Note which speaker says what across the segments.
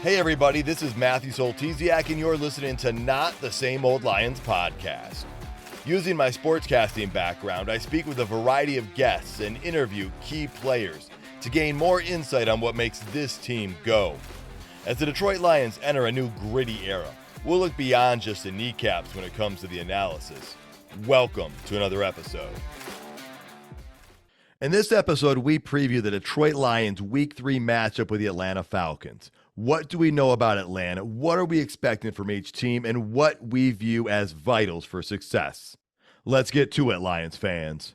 Speaker 1: Hey everybody, this is Matthew Soltesiak and you're listening to Not the Same Old Lions podcast. Using my sportscasting background, I speak with a variety of guests and interview key players to gain more insight on what makes this team go. As the Detroit Lions enter a new gritty era, we'll look beyond just the kneecaps when it comes to the analysis. Welcome to another episode. In this episode, we preview the Detroit Lions Week 3 matchup with the Atlanta Falcons. What do we know about Atlanta? What are we expecting from each team? And what we view as vitals for success? Let's get to it, Lions fans.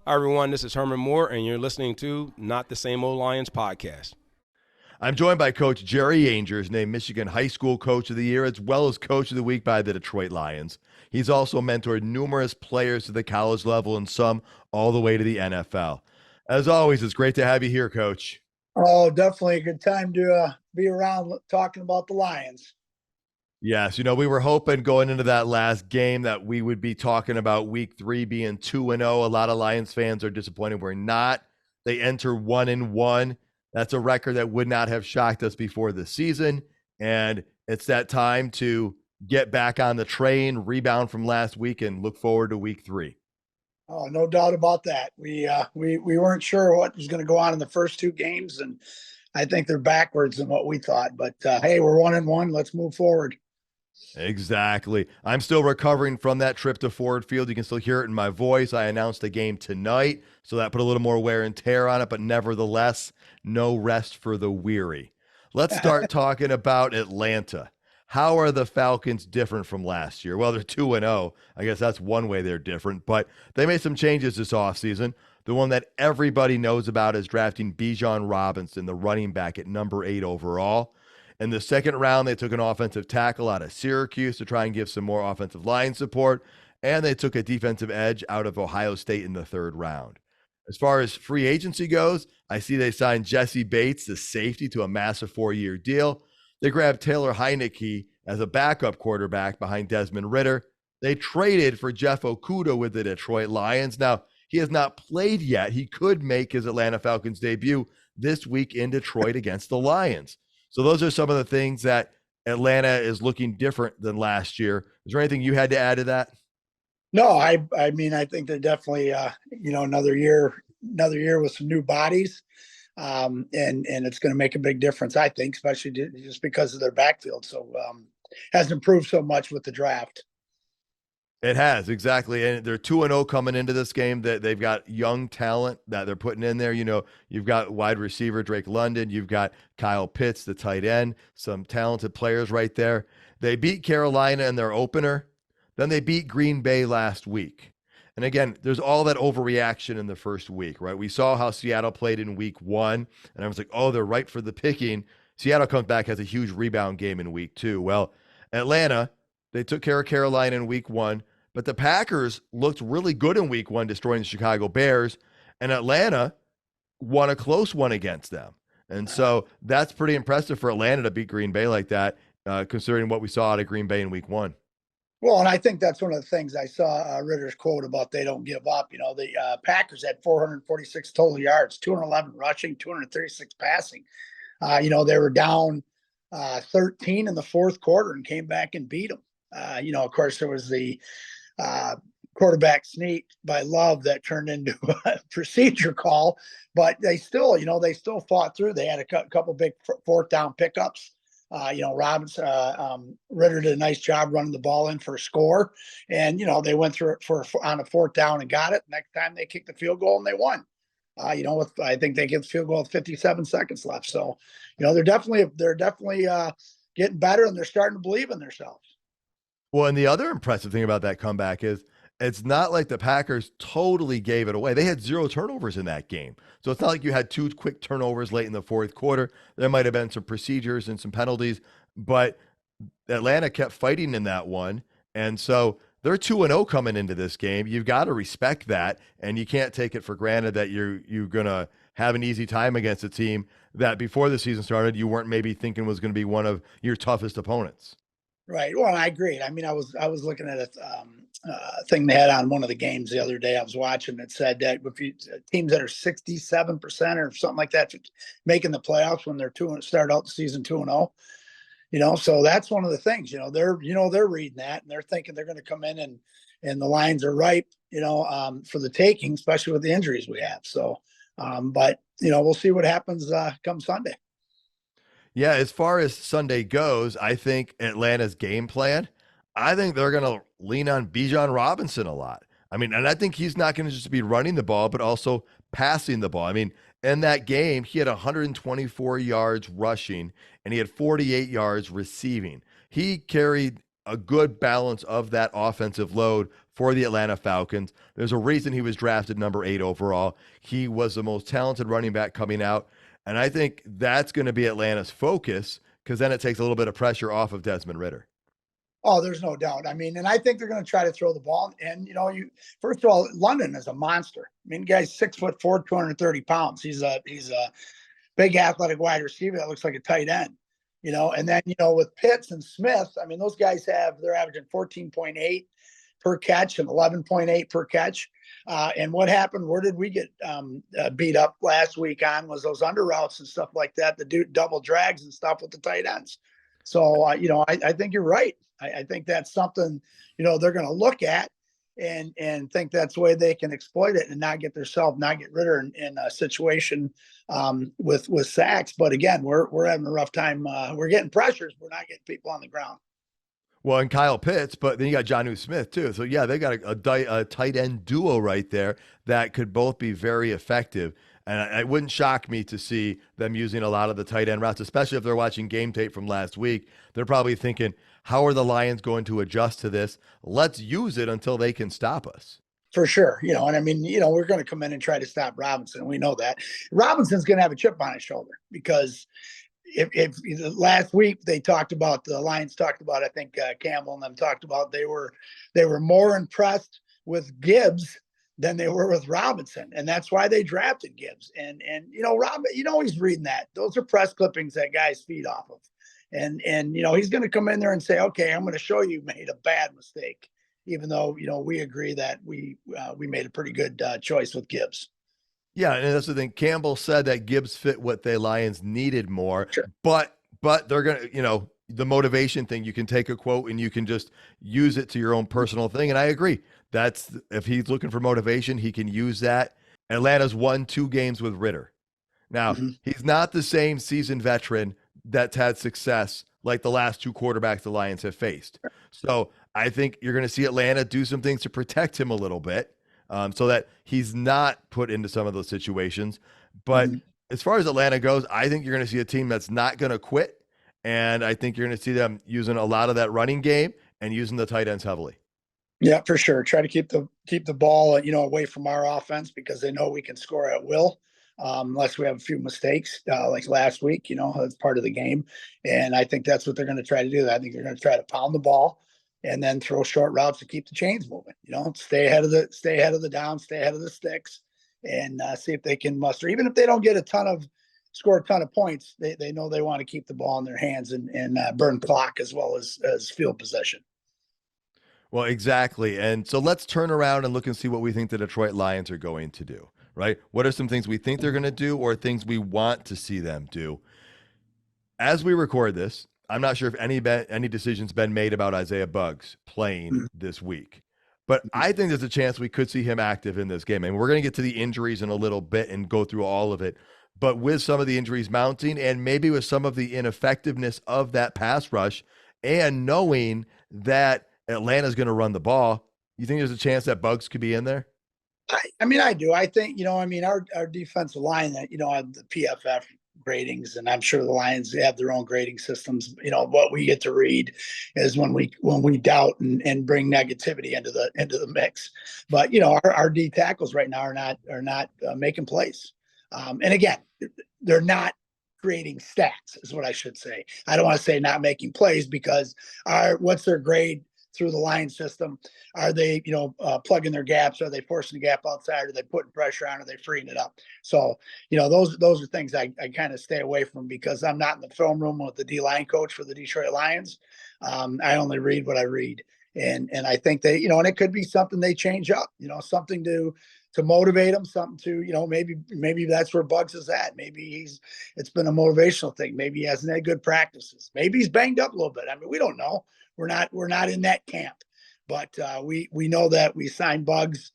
Speaker 2: Hi, everyone. This is Herman Moore, and you're listening to Not the Same Old Lions podcast.
Speaker 1: I'm joined by Coach Jerry Angers, named Michigan High School Coach of the Year, as well as Coach of the Week by the Detroit Lions. He's also mentored numerous players to the college level and some all the way to the NFL. As always, it's great to have you here, Coach.
Speaker 3: Oh, definitely a good time to be around talking about the Lions.
Speaker 1: Yes, we were hoping going into that last game that we would be talking about Week 3 being 2-0. A lot of Lions fans are disappointed we're not. They enter 1-1. That's a record that would not have shocked us before the season. And it's that time to get back on the train, rebound from last week, and look forward to Week 3.
Speaker 3: Oh, no doubt about that. We weren't sure what was going to go on in the first two games, and I think they're backwards than what we thought. But hey, we're 1-1. Let's move forward.
Speaker 1: Exactly. I'm still recovering from that trip to Ford Field. You can still hear it in my voice. I announced a game tonight, so that put a little more wear and tear on it, but nevertheless, no rest for the weary. Let's start talking about Atlanta. How are the Falcons different from last year? Well, they're 2-0. I guess that's one way they're different, but they made some changes this offseason. The one that everybody knows about is drafting Bijan Robinson, the running back at number 8 overall. In the second round, they took an offensive tackle out of Syracuse to try and give some more offensive line support, and they took a defensive edge out of Ohio State in the third round. As far as free agency goes, I see they signed Jesse Bates, the safety, to a massive 4-year deal. They grabbed Taylor Heineke as a backup quarterback behind Desmond Ridder. They traded for Jeff Okudah with the Detroit Lions. Now, he has not played yet. He could make his Atlanta Falcons debut this week in Detroit against the Lions. So those are some of the things that Atlanta is looking different than last year. Is there anything you had to add to that?
Speaker 3: No, I mean, I think they're definitely, another year with some new bodies. And it's going to make a big difference, I think, especially just because of their backfield. So has improved so much with the draft.
Speaker 1: It has, exactly. And they're 2-0 coming into this game. That they've got young talent that they're putting in there. You've got wide receiver Drake London. You've got Kyle Pitts, the tight end, some talented players right there. They beat Carolina in their opener. Then they beat Green Bay last week. And again, there's all that overreaction in the first week, right? We saw how Seattle played in week 1, and I was like, oh, they're right for the picking. Seattle comes back, has a huge rebound game in week 2. Well, Atlanta, they took care of Carolina in week 1, but the Packers looked really good in week 1, destroying the Chicago Bears, and Atlanta won a close one against them. And so that's pretty impressive for Atlanta to beat Green Bay like that, considering what we saw out of Green Bay in week 1.
Speaker 3: Well, and I think that's one of the things I saw Ritter's quote about they don't give up. The Packers had 446 total yards, 211 rushing, 236 passing. They were down 13 in the fourth quarter and came back and beat them. Of course, there was the quarterback sneak by Love that turned into a procedure call, but they still fought through. They had a couple big fourth down pickups. Robinson, Ridder did a nice job running the ball in for a score, and they went through it on a fourth down and got it. Next time they kicked the field goal and they won. I think they get the field goal with 57 seconds left. So, they're definitely getting better, and they're starting to believe in themselves.
Speaker 1: Well, and the other impressive thing about that comeback is it's not like the Packers totally gave it away. They had 0 turnovers in that game. So it's not like you had 2 quick turnovers late in the fourth quarter. There might have been some procedures and some penalties, but Atlanta kept fighting in that one. And so they're 2-0 coming into this game. You've got to respect that, and you can't take it for granted that you're going to have an easy time against a team that before the season started you weren't maybe thinking was going to be one of your toughest opponents.
Speaker 3: Right. Well, I agree. I mean, I was looking at a thing they had on one of the games the other day. I was watching that said that if you teams that are 67% or something like that making the playoffs when they're two and start out the season 2-0. So that's one of the things. They're reading that and they're thinking they're going to come in and the lines are ripe. For the taking, especially with the injuries we have. So, but we'll see what happens come Sunday.
Speaker 1: Yeah, as far as Sunday goes, I think Atlanta's game plan, I think they're going to lean on Bijan Robinson a lot. I mean, and I think he's not going to just be running the ball, but also passing the ball. I mean, in that game, he had 124 yards rushing and he had 48 yards receiving. He carried a good balance of that offensive load for the Atlanta Falcons. There's a reason he was drafted number 8 overall. He was the most talented running back coming out. And I think that's going to be Atlanta's focus because then it takes a little bit of pressure off of Desmond Ridder.
Speaker 3: Oh, there's no doubt. I mean, and I think they're going to try to throw the ball. And you first of all, London is a monster. I mean, the guy's 6'4", 230 pounds. He's a big athletic wide receiver that looks like a tight end. And then with Pitts and Smith, I mean, those guys they're averaging 14.8 per catch and 11.8 per catch. And what happened? Where did we get beat up last week on was those under routes and stuff like that, the double drags and stuff with the tight ends. So, I think you're right. I think that's something, they're going to look at and think that's the way they can exploit it and not get Ridder in a situation with sacks. But again, we're having a rough time. We're getting pressures. We're not getting people on the ground.
Speaker 1: Well, and Kyle Pitts, but then you got Jonnu Smith too. So yeah, they got a tight end duo right there that could both be very effective. And it wouldn't shock me to see them using a lot of the tight end routes, especially if they're watching game tape from last week. They're probably thinking, how are the Lions going to adjust to this? Let's use it until they can stop us.
Speaker 3: For sure. And I mean, we're going to come in and try to stop Robinson. We know that. Robinson's going to have a chip on his shoulder because if last week the Lions talked about, I think Campbell and them talked about they were more impressed with Gibbs than they were with Robinson. And that's why they drafted Gibbs. And he's reading that. Those are press clippings that guys feed off of. And he's going to come in there and say, okay, I'm going to show you made a bad mistake, even though, we agree that we made a pretty good choice with Gibbs.
Speaker 1: Yeah, and that's the thing. Campbell said that Gibbs fit what the Lions needed more,
Speaker 3: Sure.
Speaker 1: but they're going to, the motivation thing, you can take a quote and you can just use it to your own personal thing. And I agree. If he's looking for motivation, he can use that. Atlanta's won 2 games with Ridder. Now, he's not the same seasoned veteran that's had success like the last 2 quarterbacks the Lions have faced. So I think you're going to see Atlanta do some things to protect him a little bit. So that he's not put into some of those situations. But as far as Atlanta goes, I think you're going to see a team that's not going to quit. And I think you're going to see them using a lot of that running game and using the tight ends heavily.
Speaker 3: Yeah, for sure. Try to keep the ball, away from our offense because they know we can score at will. Unless we have a few mistakes, like last week, that's part of the game. And I think that's what they're going to try to do. I think they're going to try to pound the ball and then throw short routes to keep the chains moving. Stay ahead of the down, stay ahead of the sticks, and see if they can muster. Even if they don't score a ton of points, they know they want to keep the ball in their hands and burn clock as well as field possession.
Speaker 1: Well, exactly. And so let's turn around and look and see what we think the Detroit Lions are going to do, right? What are some things we think they're going to do or things we want to see them do? As we record this, I'm not sure if any decision's been made about Isaiah Buggs playing this week, but I think there's a chance we could see him active in this game. And we're going to get to the injuries in a little bit and go through all of it. But with some of the injuries mounting and maybe with some of the ineffectiveness of that pass rush and knowing that Atlanta's going to run the ball, you think there's a chance that Buggs could be in there?
Speaker 3: I mean, I do. I think, our defensive line that, have the PFF gradings, and I'm sure the Lions have their own grading systems. What we get to read is when we doubt and bring negativity into the mix. But our D tackles right now are not making plays. And again, they're not creating stats, is what I should say. I don't want to say not making plays because what's their grade through the line system. Are they, plugging their gaps? Are they forcing the gap outside? Are they putting pressure on? Are they freeing it up? So, those are things I kind of stay away from because I'm not in the film room with the D-line coach for the Detroit Lions. I only read what I read. And I think they, and it could be something they change up, something to motivate him, something to, maybe that's where Bugs is at. Maybe it's been a motivational thing. Maybe he hasn't had good practices. Maybe he's banged up a little bit. I mean, we don't know. We're not in that camp, but we know that we signed Bugs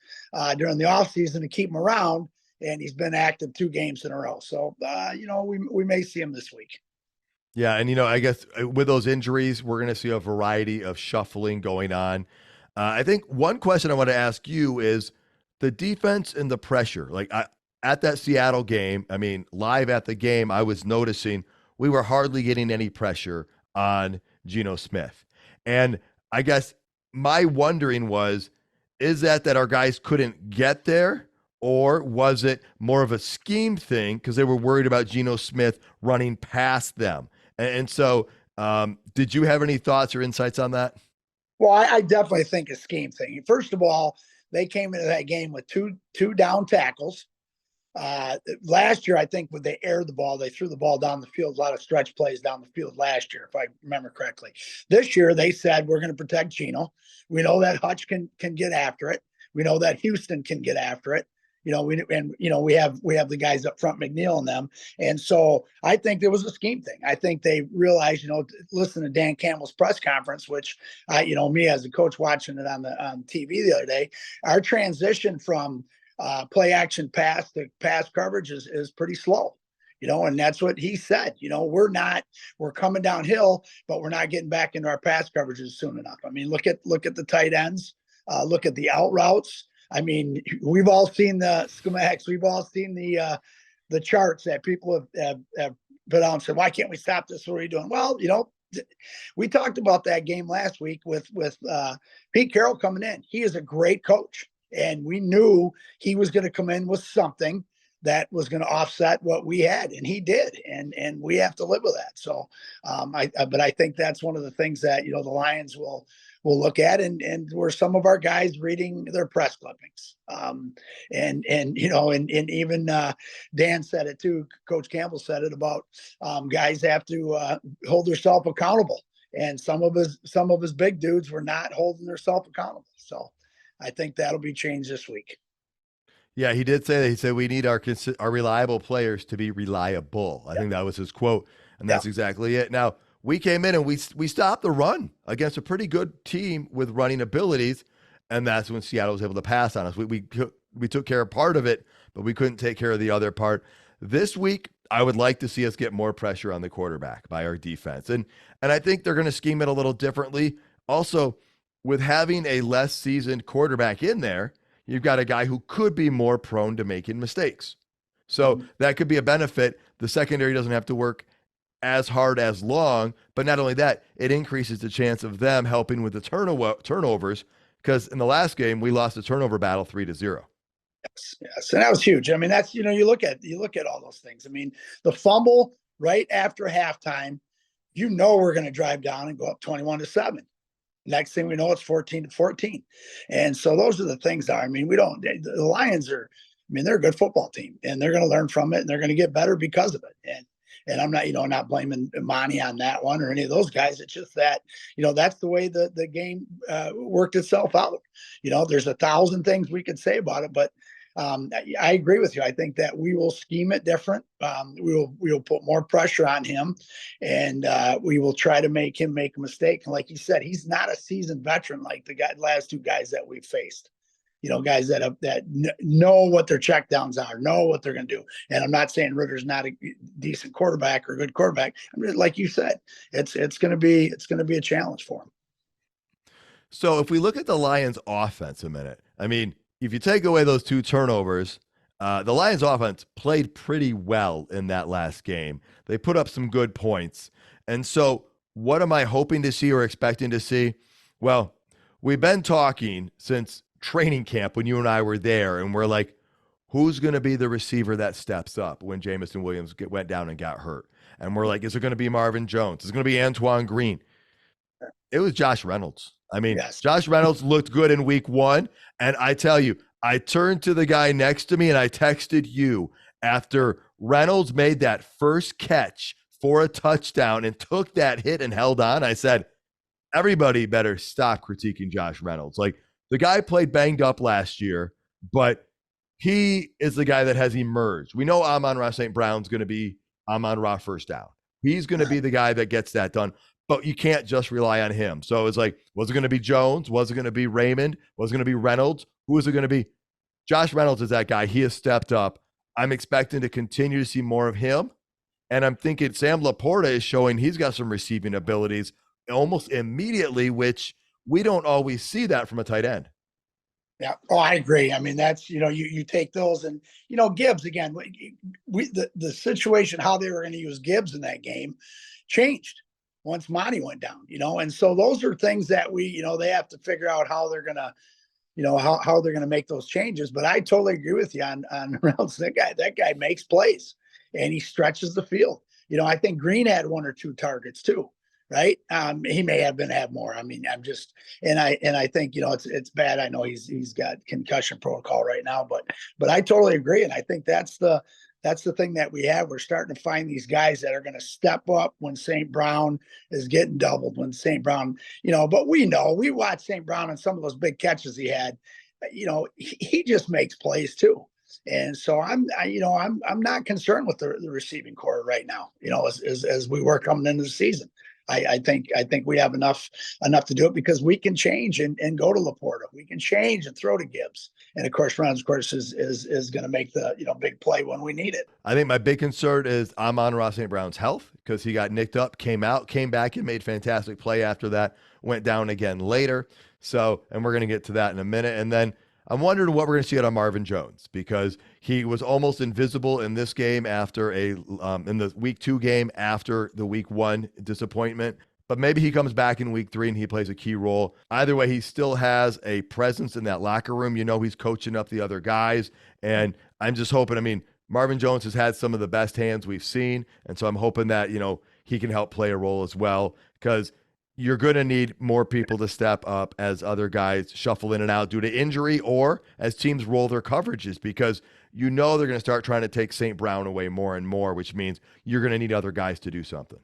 Speaker 3: during the offseason to keep him around, and he's been active 2 games in a row. So, we may see him this week.
Speaker 1: Yeah, and I guess with those injuries, we're going to see a variety of shuffling going on. I think one question I want to ask you is the defense and the pressure. Like at that Seattle game, I mean, live at the game, I was noticing we were hardly getting any pressure on Geno Smith. And I guess my wondering was, is that our guys couldn't get there? Or was it more of a scheme thing because they were worried about Geno Smith running past them? And so did you have any thoughts or insights on that?
Speaker 3: Well, I definitely think a scheme thing. First of all, they came into that game with two down tackles. Last year, I think when they aired the ball, they threw the ball down the field, a lot of stretch plays down the field last year, if I remember correctly. This year, they said, we're going to protect Geno. We know that Hutch can get after it. We know that Houston can get after it. We have the guys up front, McNeil and them. And so I think there was a scheme thing. I think they realized, listen to Dan Campbell's press conference, which me as a coach watching it on TV the other day, our transition from play action pass to pass coverage is pretty slow. And that's what he said. We're coming downhill, but we're not getting back into our pass coverages soon enough. I mean, look at the tight ends, look at the out routes. I mean, we've all seen the schematics. We've all seen the charts that people have put out and said, why can't we stop this? What are you doing? Well, we talked about that game last week with Pete Carroll coming in. He is a great coach, and we knew he was going to come in with something that was going to offset what we had, and he did, and we have to live with that. So, but I think that's one of the things that the Lions will look at, and where some of our guys reading their press clippings, and even Dan said it too. Coach Campbell said it about guys have to hold themselves accountable, and some of his big dudes were not holding themselves accountable. So, I think that'll be changed this week.
Speaker 1: Yeah, he did say that. He said we need our reliable players to be reliable. I think that was his quote, and that's exactly it. Now, we came in and we stopped the run against a pretty good team with running abilities, and that's when Seattle was able to pass on us. We took care of part of it, but we couldn't take care of the other part. This week, I would like to see us get more pressure on the quarterback by our defense, and I think they're going to scheme it a little differently. Also, with having a less seasoned quarterback in there, you've got a guy who could be more prone to making mistakes. So that could be a benefit. The secondary doesn't have to work as hard as long, but not only that, it increases the chance of them helping with the turnovers, because in the last game, we lost the turnover battle 3-0.
Speaker 3: Yes. And that was huge. I mean, that's, you look at all those things. I mean, the fumble right after halftime, we're going to drive down and go up 21-7. Next thing we know, it's 14-14. And so those are the things that, the Lions are, they're a good football team, and they're going to learn from it, and they're going to get better because of it. And I'm not, not blaming Monty on that one or any of those guys. It's just that, that's the way the game worked itself out. There's 1,000 things we could say about it, but I agree with you. I think that we will scheme it different. We will put more pressure on him, and we will try to make him make a mistake. And like you said, he's not a seasoned veteran like the last 2 guys that we've faced. Guys that know what their checkdowns are, know what they're going to do. And I'm not saying Ritter's not a decent quarterback or a good quarterback. Like you said, it's going to be a challenge for him.
Speaker 1: So if we look at the Lions offense a minute, if you take away those 2 turnovers, the Lions offense played pretty well in that last game. They put up some good points. And so what am I hoping to see or expecting to see? Well, we've been talking since training camp when you and I were there, and we're like, who's going to be the receiver that steps up when Jamison Williams went down and got hurt? And we're like, is it going to be Marvin Jones? Is it going to be Antoine Green? It was Josh Reynolds. I mean,
Speaker 3: Yes.
Speaker 1: Josh Reynolds looked good in week 1. And I tell you, I turned to the guy next to me and I texted you after Reynolds made that first catch for a touchdown and took that hit and held on. I said, everybody better stop critiquing Josh Reynolds. Like, the guy played banged up last year, but he is the guy that has emerged. We know Amon-Ra St. Brown's going to be Amon-Ra first down. He's going to be the guy that gets that done, but you can't just rely on him. So it's like, was it going to be Jones? Was it going to be Raymond? Was it going to be Reynolds? Who is it going to be? Josh Reynolds is that guy. He has stepped up. I'm expecting to continue to see more of him. And I'm thinking Sam Laporta is showing he's got some receiving abilities almost immediately, which we don't always see that from a tight end.
Speaker 3: Yeah. Oh, I agree. I mean, that's, you take those and, Gibbs again, the situation, how they were going to use Gibbs in that game changed once Monty went down, and so those are things that they have to figure out how they're going to, how they're going to make those changes. But I totally agree with you on Reynolds. That guy makes plays and he stretches the field. I think Green had 1 or 2 targets too. Right. He may have more. I mean, I think, it's bad. I know he's got concussion protocol right now, but I totally agree. And I think that's the thing that we have. We're starting to find these guys that are going to step up when St. Brown is getting doubled, when St. Brown, but we watch St. Brown and some of those big catches he had, he just makes plays too. And so I'm not concerned with the receiving core right now, as we were coming into the season. I think we have enough to do it because we can change and go to Laporta. We can change and throw to Gibbs. And of course, Reynolds, of course, is going to make the big play when we need it.
Speaker 1: I think my big concern is Amon-Ra St. Brown's health, because he got nicked up, came back and made fantastic play after that, went down again later. So, and we're going to get to that in a minute. And then I'm wondering what we're going to see out of Marvin Jones, because he was almost invisible in this game after in the week 2 game after the week 1 disappointment. But maybe he comes back in week 3 and he plays a key role. Either way, he still has a presence in that locker room. He's coaching up the other guys. And I'm just hoping, I mean, Marvin Jones has had some of the best hands we've seen. And so I'm hoping that, he can help play a role as well, because you're going to need more people to step up as other guys shuffle in and out due to injury, or as teams roll their coverages, because they're going to start trying to take St. Brown away more and more, which means you're going to need other guys to do something.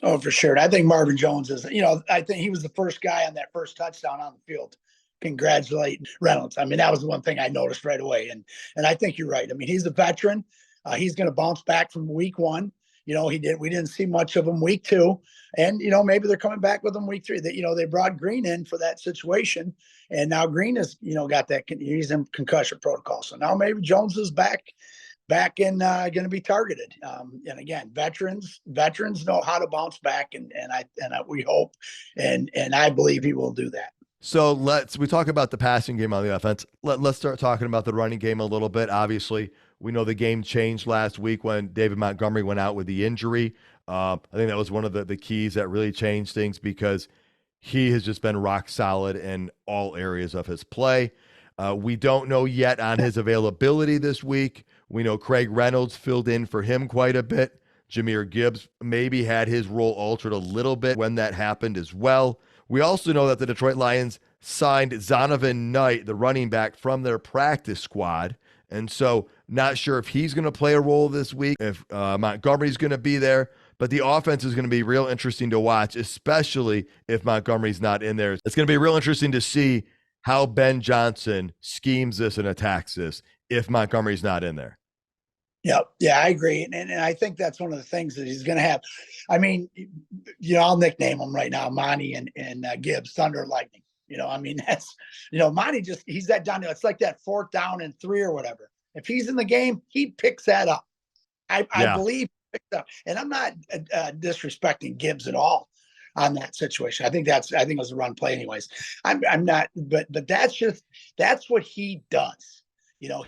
Speaker 3: Oh, for sure. And I think Marvin Jones is, I think he was the first guy on that first touchdown on the field. Congratulate Reynolds. I mean, that was the one thing I noticed right away. And I think you're right. I mean, he's a veteran. He's going to bounce back from week 1. We didn't see much of him week 2, and maybe they're coming back with him week 3. That they brought Green in for that situation, and now Green is got that, he's in concussion protocol. So now maybe Jones is back and going to be targeted. And again, veterans know how to bounce back, and we hope and I believe he will do that.
Speaker 1: So we talk about the passing game on the offense. Let's start talking about the running game a little bit. Obviously, we know the game changed last week when David Montgomery went out with the injury. I think that was one of the keys that really changed things, because he has just been rock solid in all areas of his play. We don't know yet on his availability this week. We know Craig Reynolds filled in for him quite a bit. Jahmyr Gibbs maybe had his role altered a little bit when that happened as well. We also know that the Detroit Lions signed Zonovan Knight, the running back, from their practice squad. And so not sure if he's going to play a role this week, if Montgomery's going to be there. But the offense is going to be real interesting to watch, especially if Montgomery's not in there. It's going to be real interesting to see how Ben Johnson schemes this and attacks this if Montgomery's not in there.
Speaker 3: Yeah, I agree. And I think that's one of the things that he's going to have. I mean, I'll nickname him right now, Monty and Gibbs, Thunder and Lightning. I mean, that's, Monty he's that down there. It's like that 4th down and 3 or whatever. If he's in the game, he picks that up. I believe he picks up. And I'm not disrespecting Gibbs at all on that situation. I think it was a run play anyways. I'm not, but that's what he does.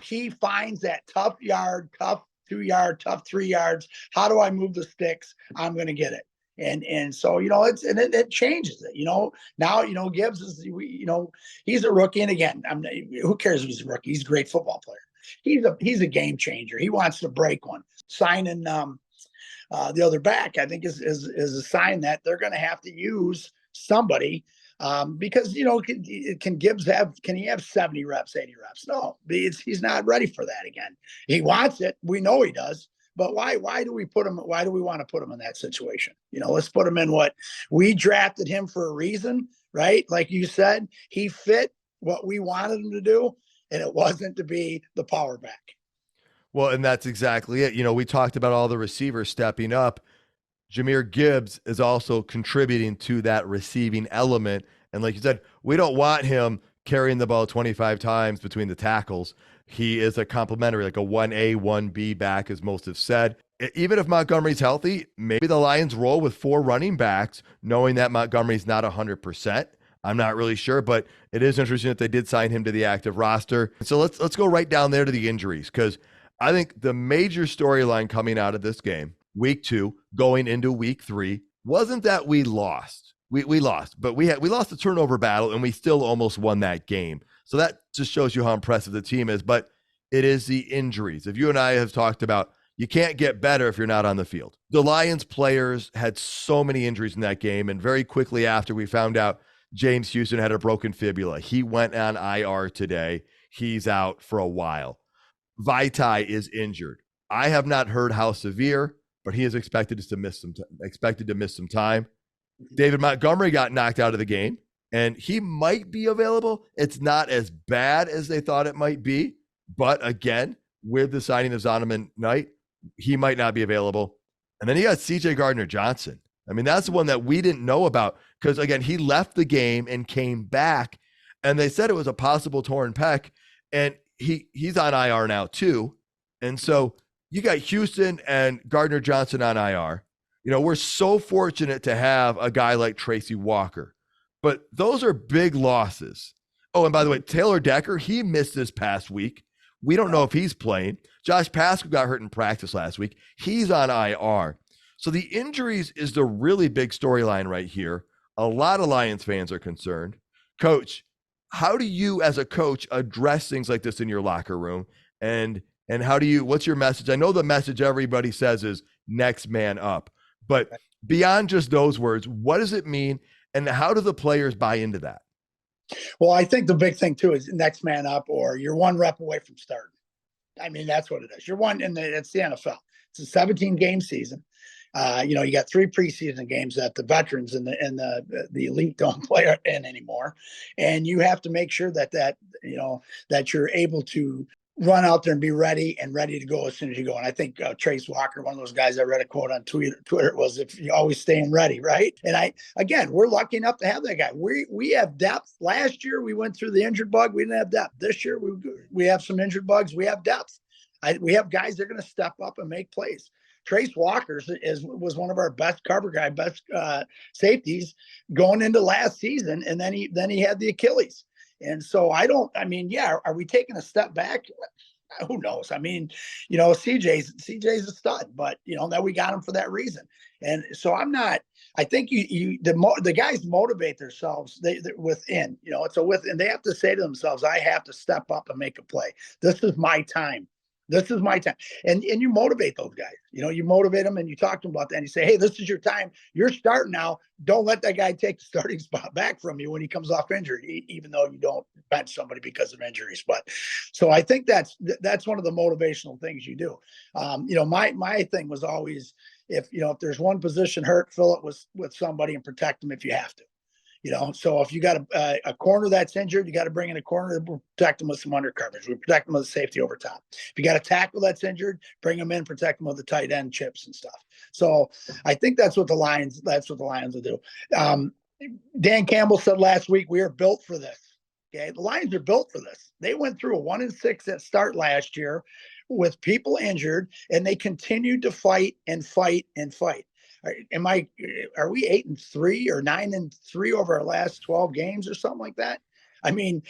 Speaker 3: He finds that tough yard, tough 2 yard, tough 3 yards. How do I move the sticks? I'm going to get it. And so, it changes it, now, Gibbs is, he's a rookie. And again, who cares if he's a rookie? He's a great football player. He's a game changer. He wants to break one. Signing the other back, I think is a sign that they're going to have to use somebody Because, can Gibbs can he have 70 reps, 80 reps? No, he's not ready for that again. He wants it. We know he does. But why do we want to put him in that situation? Let's put him in what we drafted him for a reason, right? Like you said, he fit what we wanted him to do, and it wasn't to be the power back.
Speaker 1: Well, and that's exactly it. We talked about all the receivers stepping up. Jahmyr Gibbs is also contributing to that receiving element. And like you said, we don't want him carrying the ball 25 times between the tackles. He is a complementary, like a 1A, 1B back, as most have said. Even if Montgomery's healthy, maybe the Lions roll with 4 running backs, knowing that Montgomery's not 100%. I'm not really sure, but it is interesting that they did sign him to the active roster. So let's go right down there to the injuries, because I think the major storyline coming out of this game, week 2, going into week 3, wasn't that we lost. We lost, but we lost the turnover battle, and we still almost won that game. So that just shows you how impressive the team is. But it is the injuries. If you and I have talked about, you can't get better if you're not on the field. The Lions players had so many injuries in that game, and very quickly after, we found out James Houston had a broken fibula. He went on IR today. He's out for a while. Vaitai is injured. I have not heard how severe, but he is expected to miss some time. David Montgomery got knocked out of the game, and he might be available. It's not as bad as they thought it might be, but again, with the signing of Zonovan Knight, he might not be available. And then you got C.J. Gardner-Johnson. I mean, that's the one that we didn't know about because, again, he left the game and came back, and they said it was a possible torn pec, and he's on IR now too. And so you got Houston and Gardner-Johnson on IR. We're so fortunate to have a guy like Tracy Walker, but those are big losses. Oh, and by the way, Taylor Decker, he missed this past week. We don't know if he's playing. Josh Pascal got hurt in practice last week. He's on IR. So the injuries is the really big storyline right here. A lot of Lions fans are concerned. Coach, how do you as a coach address things like this in your locker room? And what's your message? I know the message everybody says is next man up. But beyond just those words, what does it mean, and how do the players buy into that?
Speaker 3: Well, I think the big thing, too, is next man up, or you're 1 rep away from starting. I mean, that's what it is. You're one, and it's the NFL. It's a 17-game season. You got 3 preseason games that the veterans and the elite don't play in anymore. And you have to make sure that you're able to run out there and be ready to go as soon as you go. And I think Trace Walker, one of those guys I read a quote on Twitter was, if you always staying ready, right? And we're lucky enough to have that guy. We have depth. Last year we went through the injured bug. We didn't have depth. This year we have some injured bugs. We have depth. We have guys that are going to step up and make plays. Trace Walker was one of our best cover guy, best safeties going into last season, and then he had the Achilles. And so are we taking a step back? Who knows? I mean, CJ's a stud, but that we got him for that reason. And so I think the guys motivate themselves. They're within, it's a within. They have to say to themselves, I have to step up and make a play. This is my time. This is my time. And you motivate those guys. You motivate them and you talk to them about that and you say, hey, this is your time. You're starting now. Don't let that guy take the starting spot back from you when he comes off injured, even though you don't bench somebody because of injuries. But so I think that's one of the motivational things you do. My thing was always, if there's one position hurt, fill it with somebody and protect them if you have to. So if you got a corner that's injured, you got to bring in a corner to protect them with some under coverage. We protect them with safety over top. If you got a tackle that's injured, bring them in, protect them with the tight end chips and stuff. So I think that's what the Lions will do. Dan Campbell said last week, we are built for this. Okay. The Lions are built for this. They went through a 1-6 at start last year with people injured, and they continued to fight and fight and fight. Are we 8-3 or 9-3 over our last 12 games or something like that? I mean,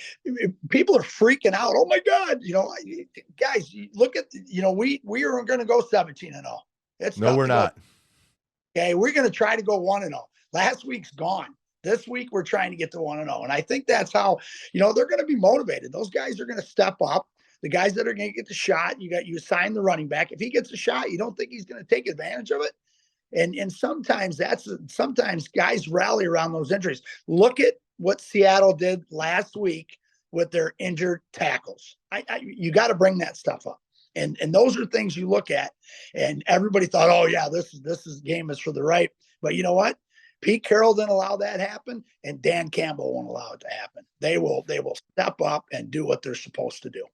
Speaker 3: people are freaking out. Oh my God. Guys, look at, we are going to go 17-0.
Speaker 1: No, we're not.
Speaker 3: Okay. We're going to try to go 1-0. Last week's gone. This week we're trying to get to 1-0. And I think that's how, they're going to be motivated. Those guys are going to step up. The guys that are going to get the shot, you assign the running back. If he gets a shot, you don't think he's going to take advantage of it. And sometimes guys rally around those injuries. Look at what Seattle did last week with their injured tackles. You got to bring that stuff up. And those are things you look at, and everybody thought, oh yeah, this game is for the right. But you know what? Pete Carroll didn't allow that to happen, and Dan Campbell won't allow it to happen. They will step up and do what they're supposed to do.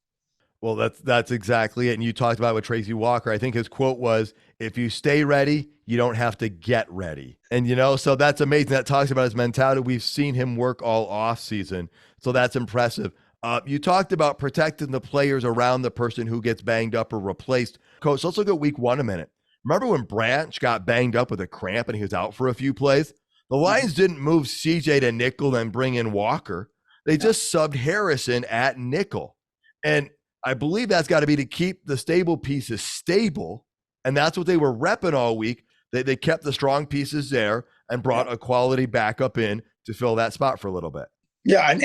Speaker 1: Well, that's exactly it. And you talked about it with Tracy Walker. I think his quote was, if you stay ready, you don't have to get ready. And, so that's amazing. That talks about his mentality. We've seen him work all off season. So that's impressive. You talked about protecting the players around the person who gets banged up or replaced. Coach, let's look at week 1 a minute. Remember when Branch got banged up with a cramp and he was out for a few plays? The Lions didn't move CJ to nickel and bring in Walker. They just subbed Harrison at nickel. And I believe that's got to be to keep the stable pieces stable. And that's what they were repping all week. They kept the strong pieces there and brought a quality backup in to fill that spot for a little bit.
Speaker 3: Yeah, and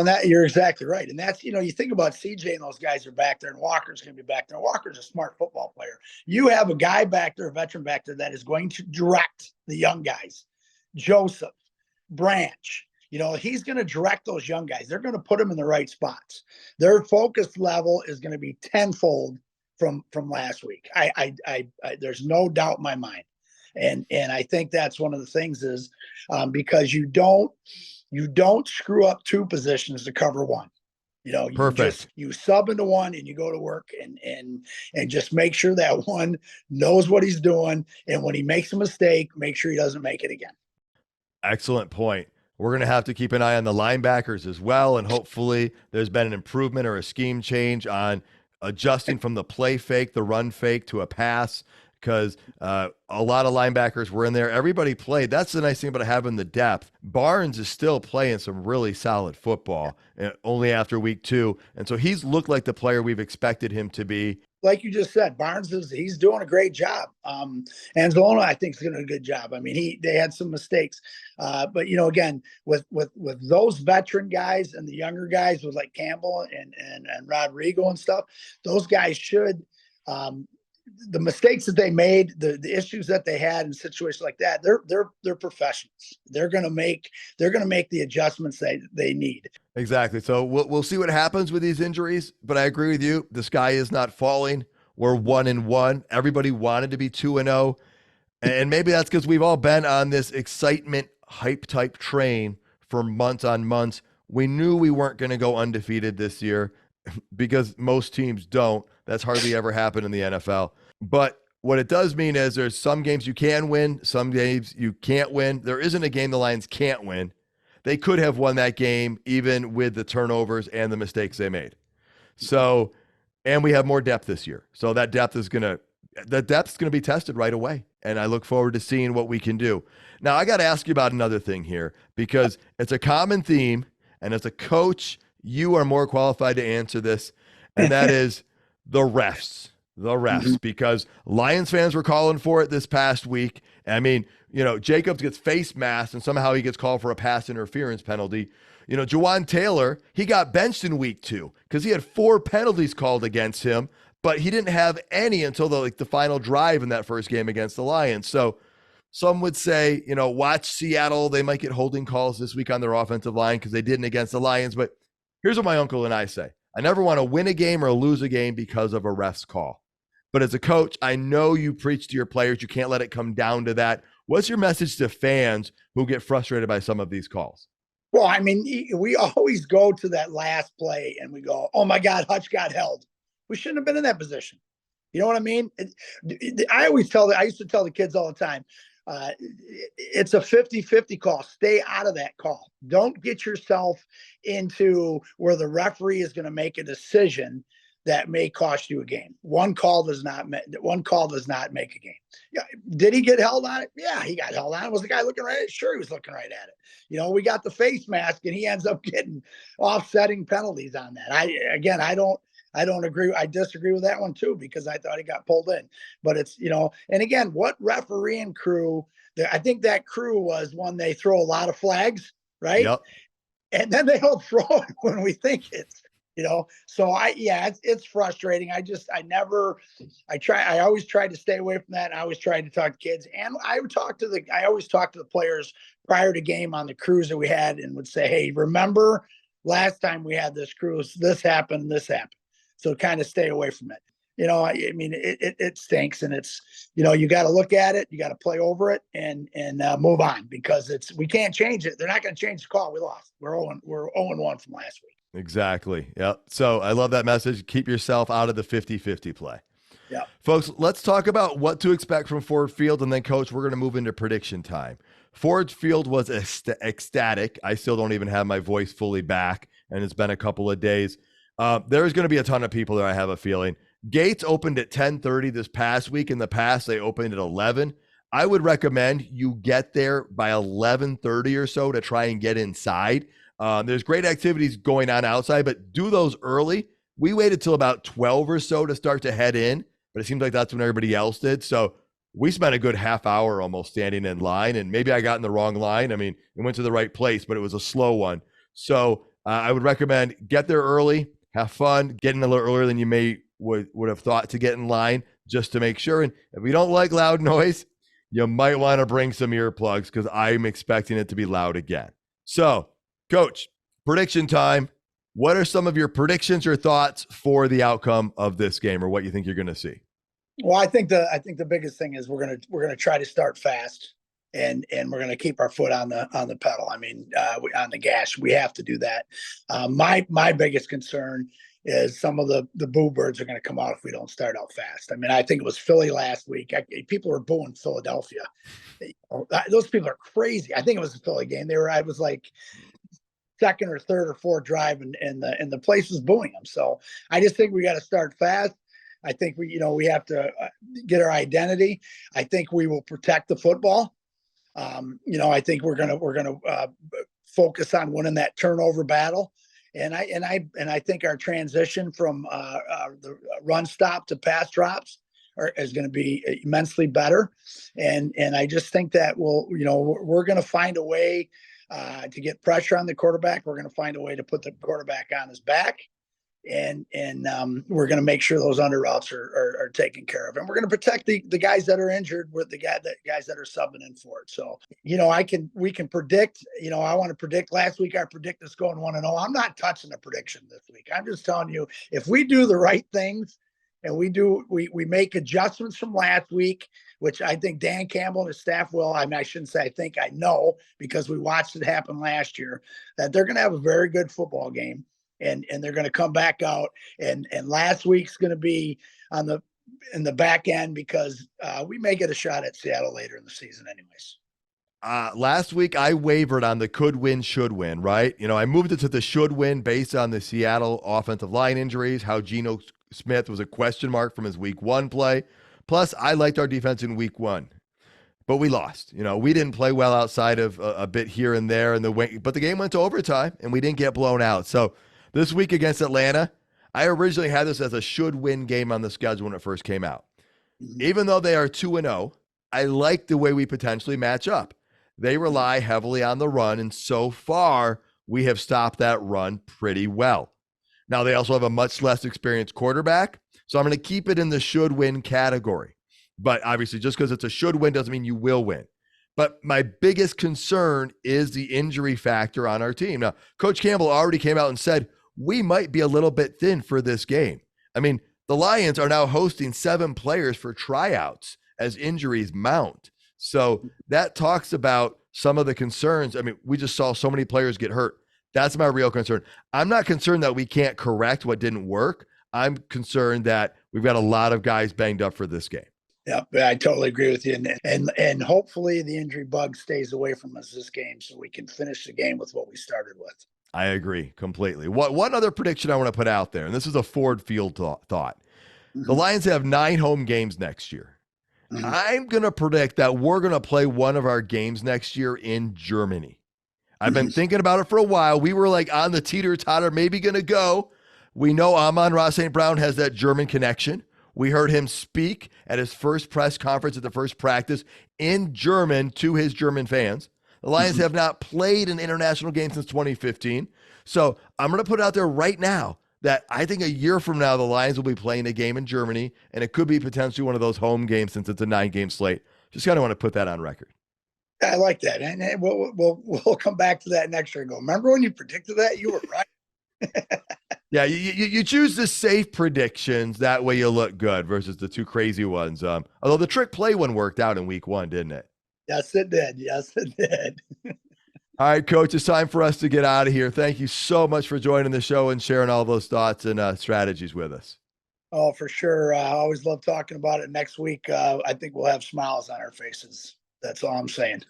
Speaker 3: that you're exactly right. And that's, you think about CJ and those guys are back there, and Walker's going to be back there. Walker's a smart football player. You have a guy back there, a veteran back there, that is going to direct the young guys. Joseph, Branch, he's going to direct those young guys. They're going to put them in the right spots. Their focus level is going to be tenfold from last week. I there's no doubt in my mind. And I think that's one of the things is because you don't screw up 2 positions to cover 1.
Speaker 1: Perfect.
Speaker 3: You sub into 1 and you go to work and just make sure that 1 knows what he's doing. And when he makes a mistake, make sure he doesn't make it again.
Speaker 1: Excellent point. We're going to have to keep an eye on the linebackers as well. And hopefully there's been an improvement or a scheme change on adjusting from the play fake, the run fake to a pass, because a lot of linebackers were in there. Everybody played. That's the nice thing about having the depth. Barnes is still playing some really solid football only after week 2. And so he's looked like the player we've expected him to be.
Speaker 3: Like you just said, Barnes he's doing a great job. Anzalone, I think, is doing a good job. I mean, they had some mistakes, but again, with those veteran guys and the younger guys with like Campbell and Rodrigo and stuff, those guys should. The mistakes that they made, the issues that they had in situations like that, they're professionals. They're gonna make the adjustments they need.
Speaker 1: Exactly. So we'll see what happens with these injuries. But I agree with you. The sky is not falling. We're 1-1. Everybody wanted to be 2-0, and maybe that's because we've all been on this excitement hype type train for months on months. We knew we weren't going to go undefeated this year because most teams don't. That's hardly ever happened in the NFL. But what it does mean is there's some games you can win, some games you can't win. There isn't a game the Lions can't win. They could have won that game even with the turnovers and the mistakes they made. So, and we have more depth this year. So that depth is going to be tested right away. And I look forward to seeing what we can do. Now, I got to ask you about another thing here because it's a common theme. And as a coach, you are more qualified to answer this. And that is the refs. Because Lions fans were calling for it this past week. I mean, Jacobs gets face masked and somehow he gets called for a pass interference penalty. Jawan Taylor, he got benched in week 2 because he had 4 penalties called against him, but he didn't have any until the final drive in that first game against the Lions. So some would say, watch Seattle. They might get holding calls this week on their offensive line because they didn't against the Lions. But here's what my uncle and I say. I never want to win a game or lose a game because of a ref's call. But as a coach, I know you preach to your players. You can't let it come down to that. What's your message to fans who get frustrated by some of these calls?
Speaker 3: Well, I mean, we always go to that last play and we go, oh my God, Hutch got held. We shouldn't have been in that position. You know what I mean? I used to tell the kids all the time, it's a 50-50 call. Stay out of that call. Don't get yourself into where the referee is going to make a decision that may cost you a game. One call does not make a game. Yeah. Did he get held on it? Yeah, he got held on it. Was the guy looking right at it? Sure, he was looking right at it. We got the face mask and he ends up getting offsetting penalties on that. I don't agree. I disagree with that one too, because I thought he got pulled in, but it's, and again, what refereeing crew, I think that crew was one, they throw a lot of flags, right?
Speaker 1: Yep.
Speaker 3: And then they don't throw it when we think it's, So it's frustrating. I always tried to stay away from that. I always tried to talk to kids, and I always talk to the players prior to game on the cruise that we had, and would say, hey, remember last time we had this cruise, this happened. So kind of stay away from it. I mean, it stinks, and it's, you got to look at it, you got to play over it, and move on, because we can't change it. They're not going to change the call. We lost. We're 0-1 from last week.
Speaker 1: Exactly. Yep. So I love that message. Keep yourself out of the 50-50 play.
Speaker 3: Yeah.
Speaker 1: Folks, let's talk about what to expect from Ford Field, and then, Coach, we're going to move into prediction time. Ford Field was ecstatic. I still don't even have my voice fully back, and it's been a couple of days. There's going to be a ton of people there, I have a feeling. Gates opened at 10:30 this past week. In the past, they opened at 11. I would recommend you get there by 11:30 or so to try and get inside. There's great activities going on outside, but do those early. We waited till about 12 or so to start to head in, but it seems like that's when everybody else did. So we spent a good half hour almost standing in line, and maybe I got in the wrong line. I mean, it went to the right place, but it was a slow one. So I would recommend get there early, have fun, get in a little earlier than you would have thought to get in line, just to make sure. And if you don't like loud noise, you might want to bring some earplugs, because I'm expecting it to be loud again. So, Coach, prediction time. What are some of your predictions or thoughts for the outcome of this game, or what you think you're going to see?
Speaker 3: Well, I think the biggest thing is we're gonna try to start fast, and we're gonna keep our foot on the pedal. I mean, on the gas. We have to do that. My biggest concern is some of the boo birds are going to come out if we don't start out fast. I mean, I think it was Philly last week. People were booing Philadelphia. Those people are crazy. I think it was a Philly game. I was like second or third or fourth drive, and the place was booing them. So I just think we got to start fast. I think we have to get our identity. I think we will protect the football. I think we're gonna focus on winning that turnover battle. And I think our transition from the run stop to pass drops is going to be immensely better. And I just think that we're going to find a way to get pressure on the quarterback. We're going to find a way to put the quarterback on his back. And we're going to make sure those under routes are taken care of, and we're going to protect the guys that are injured with the guys that are subbing in for it. So we can predict. I want to predict. Last week I predicted us going 1-0. I'm not touching the prediction this week. I'm just telling you, if we do the right things and we make adjustments from last week, which I think Dan Campbell and his staff will. I mean, I shouldn't say I think, I know, because we watched it happen last year, that they're going to have a very good football game. And they're going to come back out, and last week's going to be in the back end, because we may get a shot at Seattle later in the season anyways.
Speaker 1: Last week I wavered on the could win, should win, right? I moved it to the should win based on the Seattle offensive line injuries, how Geno Smith was a question mark from his week 1 play. Plus, I liked our defense in week 1. But we lost. We didn't play well outside of a bit here and there, but the game went to overtime and we didn't get blown out. So this week against Atlanta, I originally had this as a should-win game on the schedule when it first came out. Even though they are 2-0, I like the way we potentially match up. They rely heavily on the run, and so far, we have stopped that run pretty well. Now, they also have a much less experienced quarterback, so I'm going to keep it in the should-win category. But obviously, just because it's a should-win doesn't mean you will win. But my biggest concern is the injury factor on our team. Now, Coach Campbell already came out and said, we might be a little bit thin for this game. I mean, the Lions are now hosting 7 players for tryouts as injuries mount. So that talks about some of the concerns. I mean, we just saw so many players get hurt. That's my real concern. I'm not concerned that we can't correct what didn't work. I'm concerned that we've got a lot of guys banged up for this game.
Speaker 3: Yeah, I totally agree with you. And hopefully the injury bug stays away from us this game, so we can finish the game with what we started with.
Speaker 1: I agree completely. One other prediction I want to put out there, and this is a Ford Field thought. Mm-hmm. The Lions have 9 home games next year. Mm-hmm. I'm going to predict that we're going to play one of our games next year in Germany. I've been thinking about it for a while. We were like on the teeter-totter, maybe going to go. We know Amon-Ra St. Brown has that German connection. We heard him speak at his first press conference at the first practice in German to his German fans. The Lions have not played an international game since 2015. So I'm going to put it out there right now. that I think a year from now, the Lions will be playing a game in Germany, and it could be potentially one of those home games since it's a 9-game slate. Just kind of want to put that on record.
Speaker 3: I like that. And we'll come back to that next year and go, remember when you predicted that? You were right.
Speaker 1: Yeah, you choose the safe predictions. That way you look good versus the two crazy ones. Although the trick play one worked out in week 1, didn't it?
Speaker 3: Yes, it did. Yes, it did.
Speaker 1: All right, Coach, it's time for us to get out of here. Thank you so much for joining the show and sharing all those thoughts and strategies with us.
Speaker 3: Oh, for sure. I always love talking about it. Next week, I think we'll have smiles on our faces. That's all I'm saying.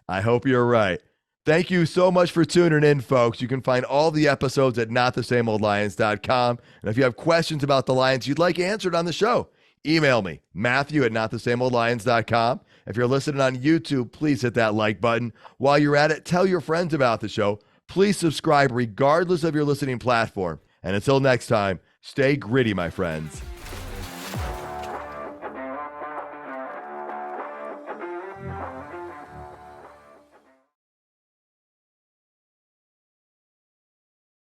Speaker 1: I hope you're right. Thank you so much for tuning in, folks. You can find all the episodes at notthesameoldlions.com. And if you have questions about the Lions you'd like answered on the show, email me, Matthew at notthesameoldlions.com. If you're listening on YouTube, please hit that like button. While you're at it, tell your friends about the show. Please subscribe regardless of your listening platform. And until next time, stay gritty, my friends.